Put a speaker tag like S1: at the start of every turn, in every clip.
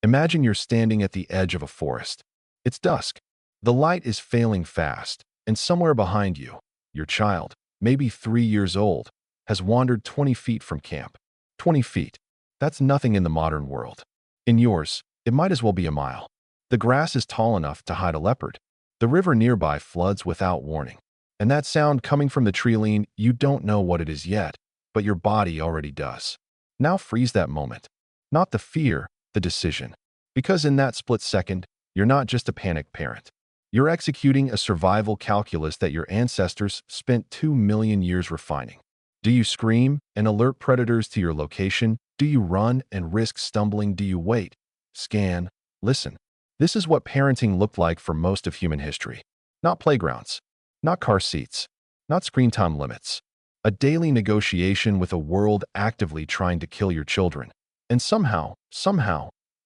S1: Imagine you're standing at the edge of a forest. It's dusk. The light is failing fast, and somewhere behind you, your child, maybe 3 years old, has wandered 20 feet from camp. 20 feet. That's nothing in the modern world. In yours, it might as well be a mile. The grass is tall enough to hide a leopard. The river nearby floods without warning. And that sound coming from the treeline, you don't know what it is yet, but your body already does. Now freeze that moment. Not the fear, the decision. Because in that split second, you're not just a panicked parent. You're executing a survival calculus that your ancestors spent 2 million years refining. Do you scream and alert predators to your location? Do you run and risk stumbling? Do you wait, scan, listen? This is what parenting looked like for most of human history. Not playgrounds, not car seats, not screen time limits. A daily negotiation with a world actively trying to kill your children. And somehow,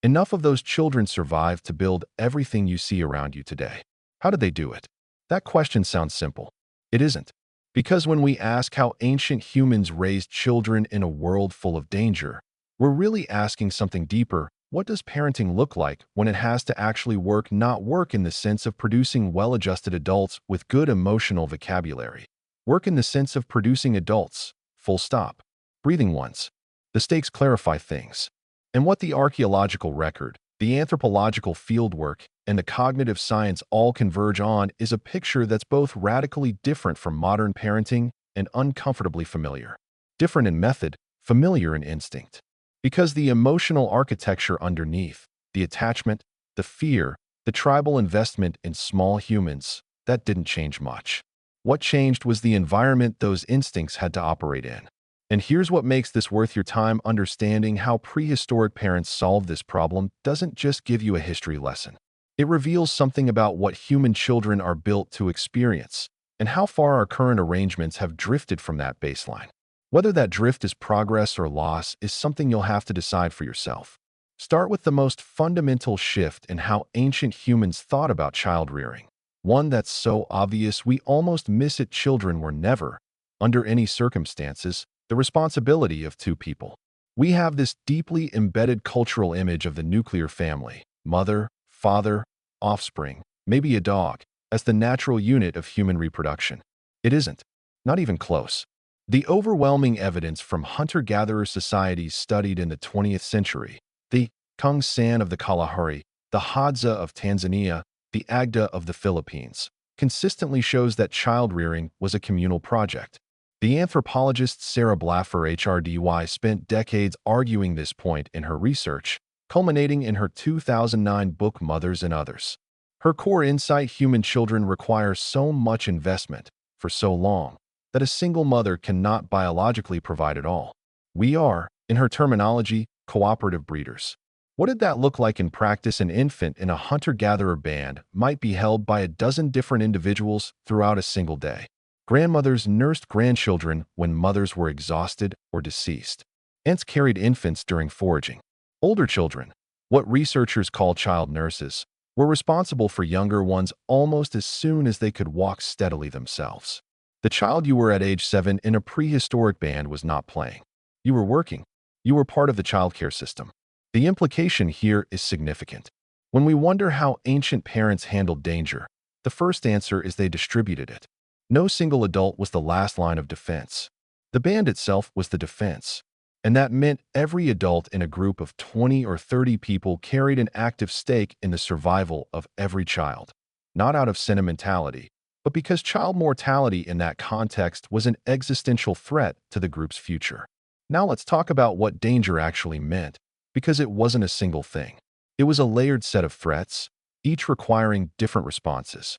S1: enough of those children survived to build everything you see around you today. How did they do it? That question sounds simple. It isn't. Because when we ask how ancient humans raised children in a world full of danger, we're really asking something deeper. What does parenting look like when it has to actually work, not work in the sense of producing well-adjusted adults with good emotional vocabulary? Work in the sense of producing adults, full stop, breathing ones. The stakes clarify things. And what the archaeological record, the anthropological fieldwork, and the cognitive science all converge on is a picture that's both radically different from modern parenting and uncomfortably familiar. Different in method, familiar in instinct. Because the emotional architecture underneath, the attachment, the fear, the tribal investment in small humans, that didn't change much. What changed was the environment those instincts had to operate in. And here's what makes this worth your time. Understanding how prehistoric parents solved this problem doesn't just give you a history lesson. It reveals something about what human children are built to experience and how far our current arrangements have drifted from that baseline. Whether that drift is progress or loss is something you'll have to decide for yourself. Start with the most fundamental shift in how ancient humans thought about child rearing. One that's so obvious we almost miss it. Children were never, under any circumstances, the responsibility of two people. We have this deeply embedded cultural image of the nuclear family, mother, father, offspring, maybe a dog, as the natural unit of human reproduction. It isn't. Not even close. The overwhelming evidence from hunter-gatherer societies studied in the 20th century, the Kung San of the Kalahari, the Hadza of Tanzania, the Agda of the Philippines, consistently shows that child-rearing was a communal project. The anthropologist Sarah Blaffer HRDY spent decades arguing this point in her research, culminating in her 2009 book Mothers and Others. Her core insight: human children require so much investment for so long that a single mother cannot biologically provide it all. We are, in her terminology, cooperative breeders. What did that look like in practice? An infant in a hunter-gatherer band might be held by a dozen different individuals throughout a single day. Grandmothers nursed grandchildren when mothers were exhausted or deceased. Aunts carried infants during foraging. Older children, what researchers call child nurses, were responsible for younger ones almost as soon as they could walk steadily themselves. The child you were at age 7 in a prehistoric band was not playing. You were working. You were part of the childcare system. The implication here is significant. When we wonder how ancient parents handled danger, the first answer is they distributed it. No single adult was the last line of defense. The band itself was the defense. And that meant every adult in a group of 20 or 30 people carried an active stake in the survival of every child. Not out of sentimentality, but because child mortality in that context was an existential threat to the group's future. Now let's talk about what danger actually meant, because it wasn't a single thing. It was a layered set of threats, each requiring different responses.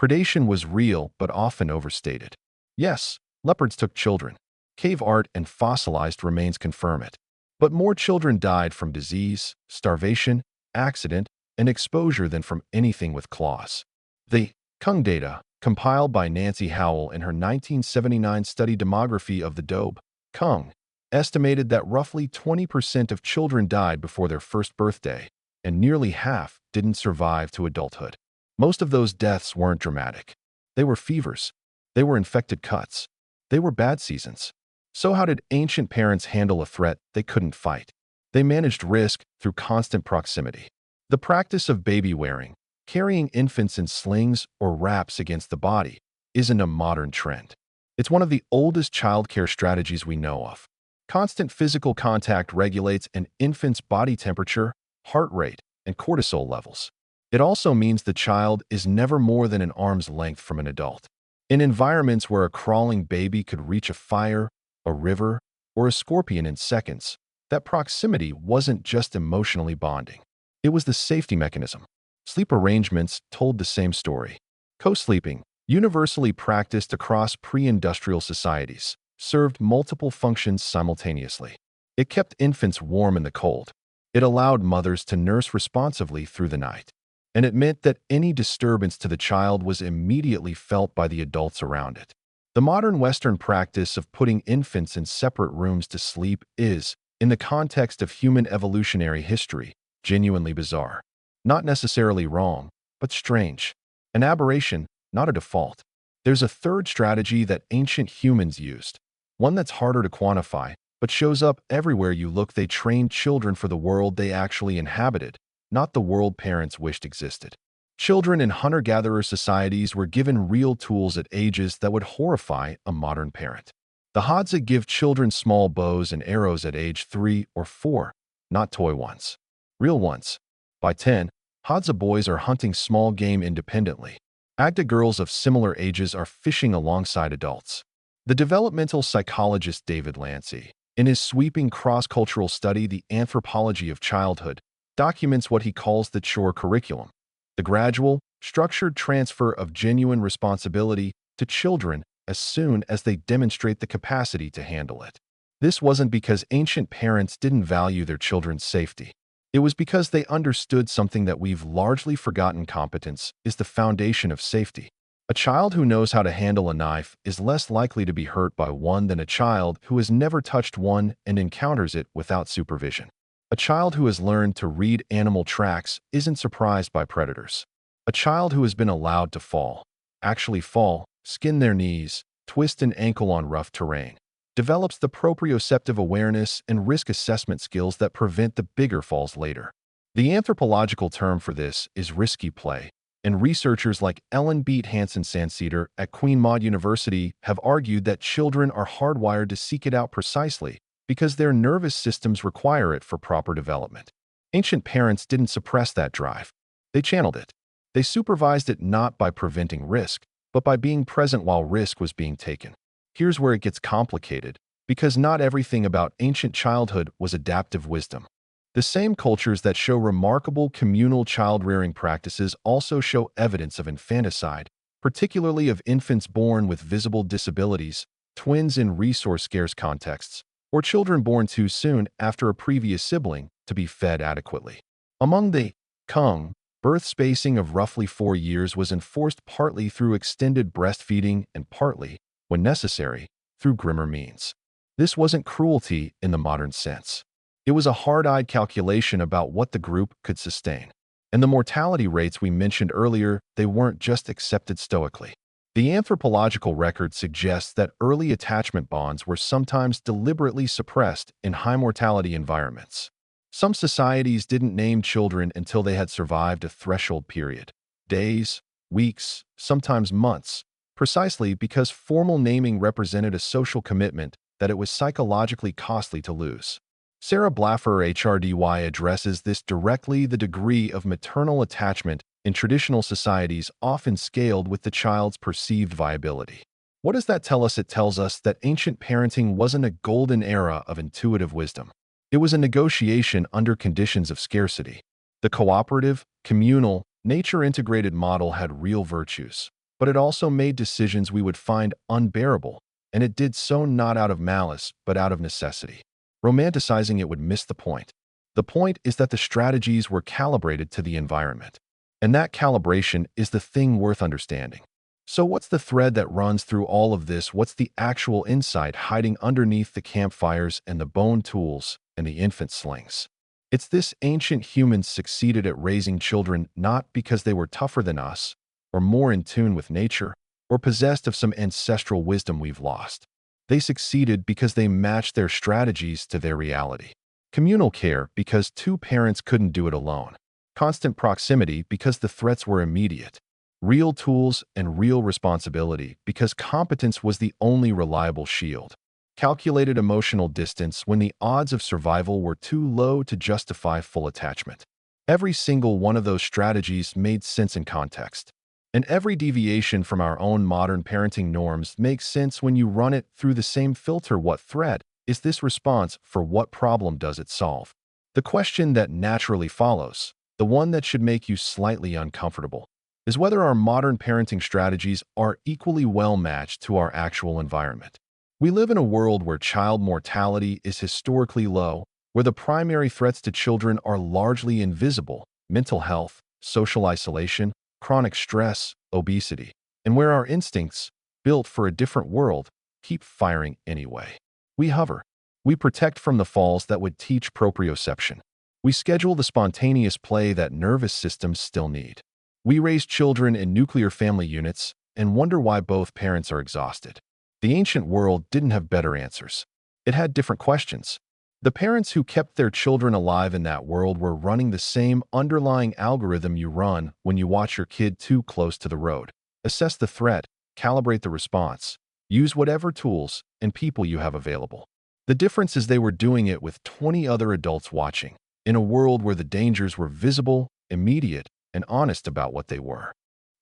S1: Predation was real but often overstated. Yes, leopards took children. Cave art and fossilized remains confirm it. But more children died from disease, starvation, accident, and exposure than from anything with claws. The Kung data, compiled by Nancy Howell in her 1979 study Demography of the Dobe, Kung, estimated that roughly 20% of children died before their first birthday, and nearly half didn't survive to adulthood. Most of those deaths weren't dramatic. They were fevers. They were infected cuts. They were bad seasons. So how did ancient parents handle a threat they couldn't fight? They managed risk through constant proximity. The practice of baby wearing, carrying infants in slings or wraps against the body, isn't a modern trend. It's one of the oldest childcare strategies we know of. Constant physical contact regulates an infant's body temperature, heart rate, and cortisol levels. It also means the child is never more than an arm's length from an adult. In environments where a crawling baby could reach a fire, a river, or a scorpion in seconds, that proximity wasn't just emotionally bonding. It was the safety mechanism. Sleep arrangements told the same story. Co-sleeping, universally practiced across pre-industrial societies, served multiple functions simultaneously. It kept infants warm in the cold. It allowed mothers to nurse responsively through the night. And it meant that any disturbance to the child was immediately felt by the adults around it. The modern Western practice of putting infants in separate rooms to sleep is, in the context of human evolutionary history, genuinely bizarre. Not necessarily wrong, but strange. An aberration, not a default. There's a third strategy that ancient humans used, one that's harder to quantify, but shows up everywhere you look. They trained children for the world they actually inhabited, not the world parents wished existed. Children in hunter-gatherer societies were given real tools at ages that would horrify a modern parent. The Hadza give children small bows and arrows at age 3 or 4, not toy ones. Real ones. By 10, Hadza boys are hunting small game independently. Agda girls of similar ages are fishing alongside adults. The developmental psychologist David Lancy, in his sweeping cross-cultural study The Anthropology of Childhood, documents what he calls the chore curriculum, the gradual, structured transfer of genuine responsibility to children as soon as they demonstrate the capacity to handle it. This wasn't because ancient parents didn't value their children's safety. It was because they understood something that we've largely forgotten: competence is the foundation of safety. A child who knows how to handle a knife is less likely to be hurt by one than a child who has never touched one and encounters it without supervision. A child who has learned to read animal tracks isn't surprised by predators. A child who has been allowed to fall, actually fall, skin their knees, twist an ankle on rough terrain, develops the proprioceptive awareness and risk assessment skills that prevent the bigger falls later. The anthropological term for this is risky play, and researchers like Ellen Beat Hansen-Sanceder at Queen Maud University have argued that children are hardwired to seek it out precisely because their nervous systems require it for proper development. Ancient parents didn't suppress that drive. They channeled it. They supervised it not by preventing risk, but by being present while risk was being taken. Here's where it gets complicated, because not everything about ancient childhood was adaptive wisdom. The same cultures that show remarkable communal child-rearing practices also show evidence of infanticide, particularly of infants born with visible disabilities, twins in resource-scarce contexts, or children born too soon after a previous sibling to be fed adequately. Among the Kung, birth spacing of roughly 4 years was enforced partly through extended breastfeeding and partly, when necessary, through grimmer means. This wasn't cruelty in the modern sense. It was a hard-eyed calculation about what the group could sustain. And the mortality rates we mentioned earlier, they weren't just accepted stoically. The anthropological record suggests that early attachment bonds were sometimes deliberately suppressed in high-mortality environments. Some societies didn't name children until they had survived a threshold period. Days, weeks, sometimes months, precisely because formal naming represented a social commitment that it was psychologically costly to lose. Sarah Blaffer HRDY addresses this directly. The degree of maternal attachment in traditional societies often scaled with the child's perceived viability. What does that tell us? It tells us that ancient parenting wasn't a golden era of intuitive wisdom. It was a negotiation under conditions of scarcity. The cooperative, communal, nature-integrated model had real virtues, but it also made decisions we would find unbearable, and it did so not out of malice, but out of necessity. Romanticizing it would miss the point. The point is that the strategies were calibrated to the environment. And that calibration is the thing worth understanding. So what's the thread that runs through all of this? What's the actual insight hiding underneath the campfires and the bone tools and the infant slings? It's this: ancient humans succeeded at raising children not because they were tougher than us, or more in tune with nature, or possessed of some ancestral wisdom we've lost. They succeeded because they matched their strategies to their reality. Communal care because two parents couldn't do it alone. Constant proximity because the threats were immediate. Real tools and real responsibility because competence was the only reliable shield. Calculated emotional distance when the odds of survival were too low to justify full attachment. Every single one of those strategies made sense in context. And every deviation from our own modern parenting norms makes sense when you run it through the same filter. What threat is this response for what problem does it solve? The question that naturally follows, the one that should make you slightly uncomfortable, is whether our modern parenting strategies are equally well matched to our actual environment. We live in a world where child mortality is historically low, where the primary threats to children are largely invisible: mental health, social isolation, chronic stress, obesity, and where our instincts, built for a different world, keep firing anyway. We hover. We protect from the falls that would teach proprioception. We schedule the spontaneous play that nervous systems still need. We raise children in nuclear family units and wonder why both parents are exhausted. The ancient world didn't have better answers. It had different questions. The parents who kept their children alive in that world were running the same underlying algorithm you run when you watch your kid too close to the road. Assess the threat, calibrate the response, use whatever tools and people you have available. The difference is they were doing it with 20 other adults watching, in a world where the dangers were visible, immediate, and honest about what they were.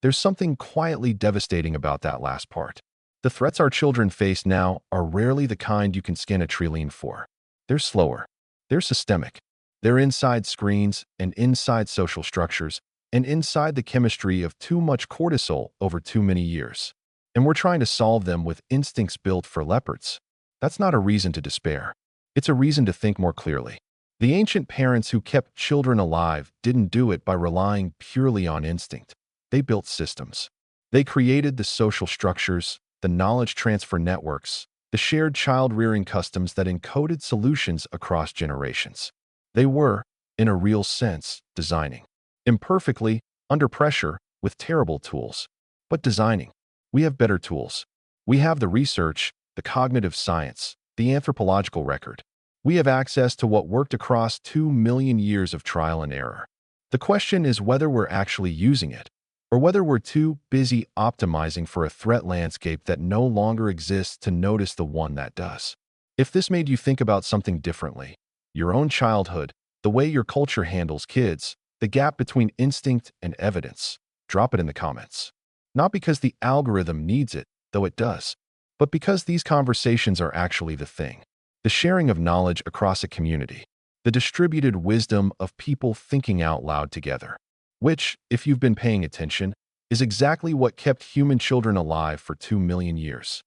S1: There's something quietly devastating about that last part. The threats our children face now are rarely the kind you can scan a trillion for. They're slower. They're systemic. They're inside screens and inside social structures and inside the chemistry of too much cortisol over too many years. And we're trying to solve them with instincts built for leopards. That's not a reason to despair. It's a reason to think more clearly. The ancient parents who kept children alive didn't do it by relying purely on instinct. They built systems. They created the social structures, the knowledge transfer networks, the shared child-rearing customs that encoded solutions across generations. They were, in a real sense, designing. Imperfectly, under pressure, with terrible tools. But designing. We have better tools. We have the research, the cognitive science, the anthropological record. We have access to what worked across 2 million years of trial and error. The question is whether we're actually using it, or whether we're too busy optimizing for a threat landscape that no longer exists to notice the one that does. If this made you think about something differently, your own childhood, the way your culture handles kids, the gap between instinct and evidence, drop it in the comments. Not because the algorithm needs it, though it does, but because these conversations are actually the thing. The sharing of knowledge across a community. The distributed wisdom of people thinking out loud together. Which, if you've been paying attention, is exactly what kept human children alive for 2 million years.